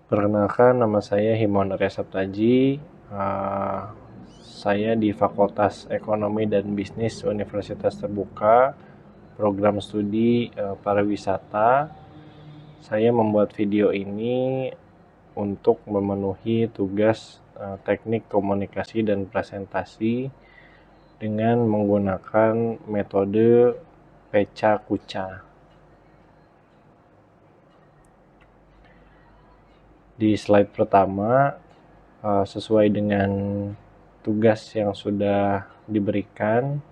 Perkenalkan, nama saya Himon Arya Saptaji. Saya di Fakultas Ekonomi dan Bisnis Universitas Terbuka, program studi pariwisata. Saya membuat video ini untuk memenuhi tugas teknik komunikasi dan presentasi dengan menggunakan metode Pecha Kucha. Di slide pertama, sesuai dengan tugas yang sudah diberikan,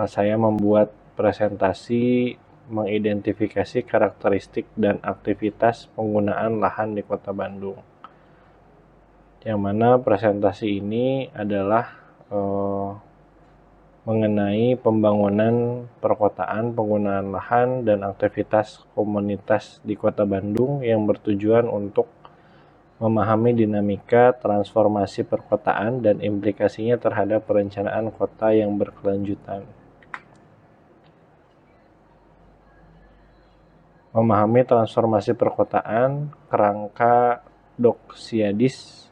saya membuat presentasi mengidentifikasi karakteristik dan aktivitas penggunaan lahan di Kota Bandung. Yang mana presentasi ini adalah mengenai pembangunan perkotaan, penggunaan lahan, dan aktivitas komunitas di Kota Bandung yang bertujuan untuk memahami dinamika transformasi perkotaan dan implikasinya terhadap perencanaan kota yang berkelanjutan. Memahami transformasi perkotaan, kerangka Doxiadis.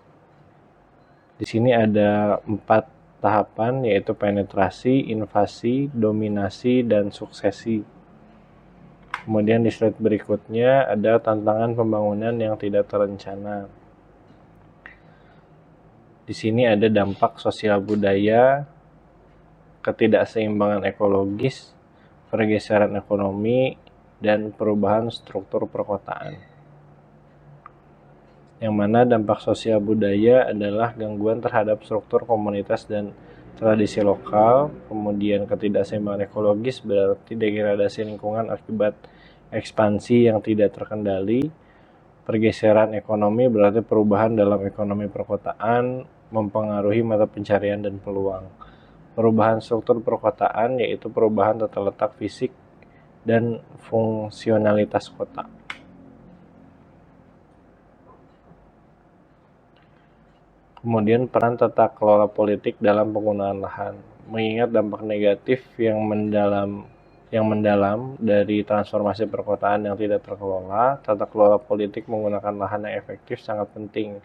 Di sini ada 4 tahapan, yaitu penetrasi, invasi, dominasi, dan suksesi. Kemudian di slide berikutnya ada tantangan pembangunan yang tidak terencana. Di sini ada dampak sosial budaya, ketidakseimbangan ekologis, pergeseran ekonomi, dan perubahan struktur perkotaan. Yang mana dampak sosial budaya adalah gangguan terhadap struktur komunitas dan tradisi lokal. Kemudian ketidakseimbangan ekologis berarti degradasi lingkungan akibat ekspansi yang tidak terkendali. Pergeseran ekonomi berarti perubahan dalam ekonomi perkotaan mempengaruhi mata pencarian dan peluang. Perubahan struktur perkotaan yaitu perubahan tata letak fisik dan fungsionalitas kota. Kemudian peran tata kelola politik dalam penggunaan lahan. Mengingat dampak negatif yang mendalam dari transformasi perkotaan yang tidak terkelola, tata kelola politik menggunakan lahan yang efektif sangat penting.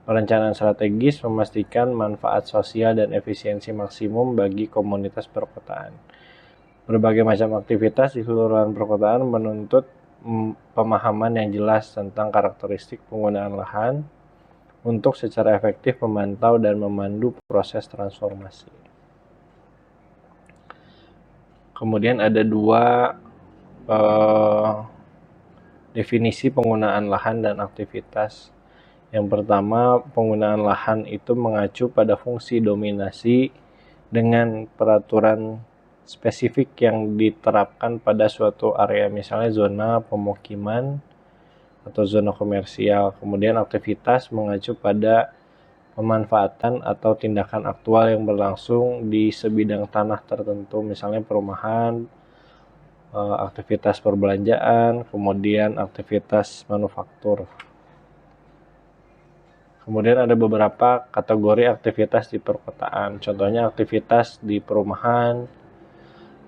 Perencanaan strategis memastikan manfaat sosial dan efisiensi maksimum bagi komunitas perkotaan. Berbagai macam aktivitas di kelurahan perkotaan menuntut pemahaman yang jelas tentang karakteristik penggunaan lahan untuk secara efektif memantau dan memandu proses transformasi. Kemudian ada 2 definisi penggunaan lahan dan aktivitas. Yang pertama, penggunaan lahan itu mengacu pada fungsi dominasi dengan peraturan spesifik yang diterapkan pada suatu area, misalnya zona pemukiman atau zona komersial. Kemudian aktivitas mengacu pada pemanfaatan atau tindakan aktual yang berlangsung di sebidang tanah tertentu, misalnya perumahan, aktivitas perbelanjaan, kemudian aktivitas manufaktur. Kemudian ada beberapa kategori aktivitas di perkotaan. Contohnya aktivitas di perumahan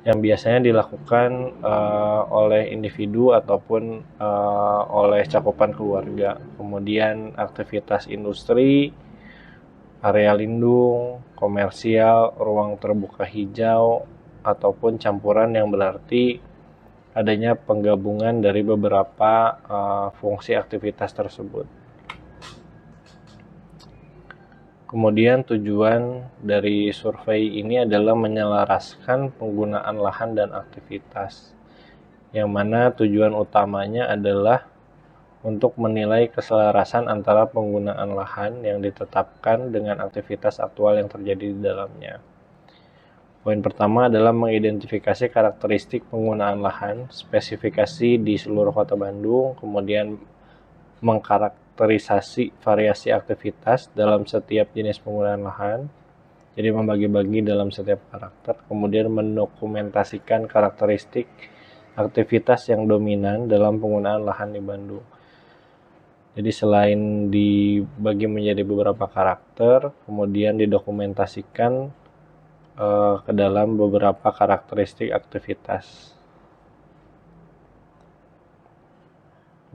yang biasanya dilakukan oleh individu ataupun oleh cakupan keluarga. Kemudian aktivitas industri, area lindung, komersial, ruang terbuka hijau, ataupun campuran yang berarti adanya penggabungan dari beberapa fungsi aktivitas tersebut. Kemudian tujuan dari survei ini adalah menyelaraskan penggunaan lahan dan aktivitas, yang mana tujuan utamanya adalah untuk menilai keselarasan antara penggunaan lahan yang ditetapkan dengan aktivitas aktual yang terjadi di dalamnya. Poin pertama adalah mengidentifikasi karakteristik penggunaan lahan, spesifikasi di seluruh Kota Bandung, kemudian mengkarakterisasi variasi aktivitas dalam setiap jenis penggunaan lahan, jadi membagi-bagi dalam setiap karakter, kemudian mendokumentasikan karakteristik aktivitas yang dominan dalam penggunaan lahan di Bandung. Jadi selain dibagi menjadi beberapa karakter, kemudian didokumentasikan ke dalam beberapa karakteristik aktivitas.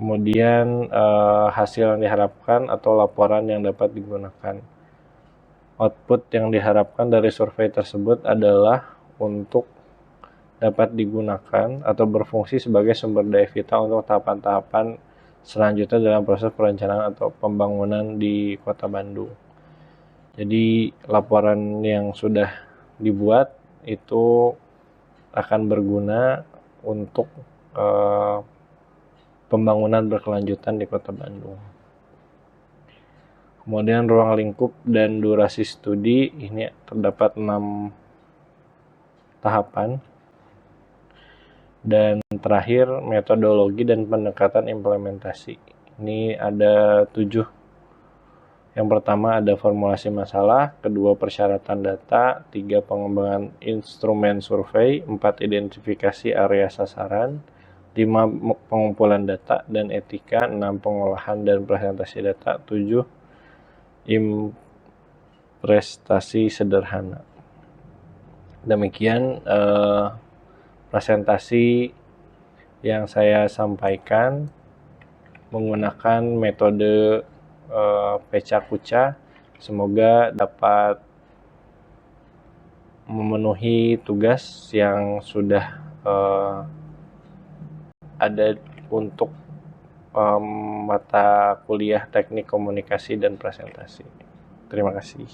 Kemudian hasil yang diharapkan atau laporan yang dapat digunakan. Output yang diharapkan dari survei tersebut adalah untuk dapat digunakan atau berfungsi sebagai sumber daya vital untuk tahapan-tahapan selanjutnya dalam proses perencanaan atau pembangunan di Kota Bandung. Jadi laporan yang sudah dibuat itu akan berguna untuk pembangunan berkelanjutan di Kota Bandung. Kemudian ruang lingkup dan durasi studi, ini terdapat 6 tahapan. Dan terakhir metodologi dan pendekatan implementasi. Ini ada 7. Yang pertama ada formulasi masalah, kedua persyaratan data, 3 pengembangan instrumen survei, 4 identifikasi area sasaran, 5 pengumpulan data dan etika, 6 pengolahan dan presentasi data, 7 prestasi sederhana. Demikian presentasi yang saya sampaikan menggunakan metode Pecha-Kucha. Semoga dapat memenuhi tugas yang sudah ada untuk mata kuliah teknik komunikasi dan presentasi. Terima kasih.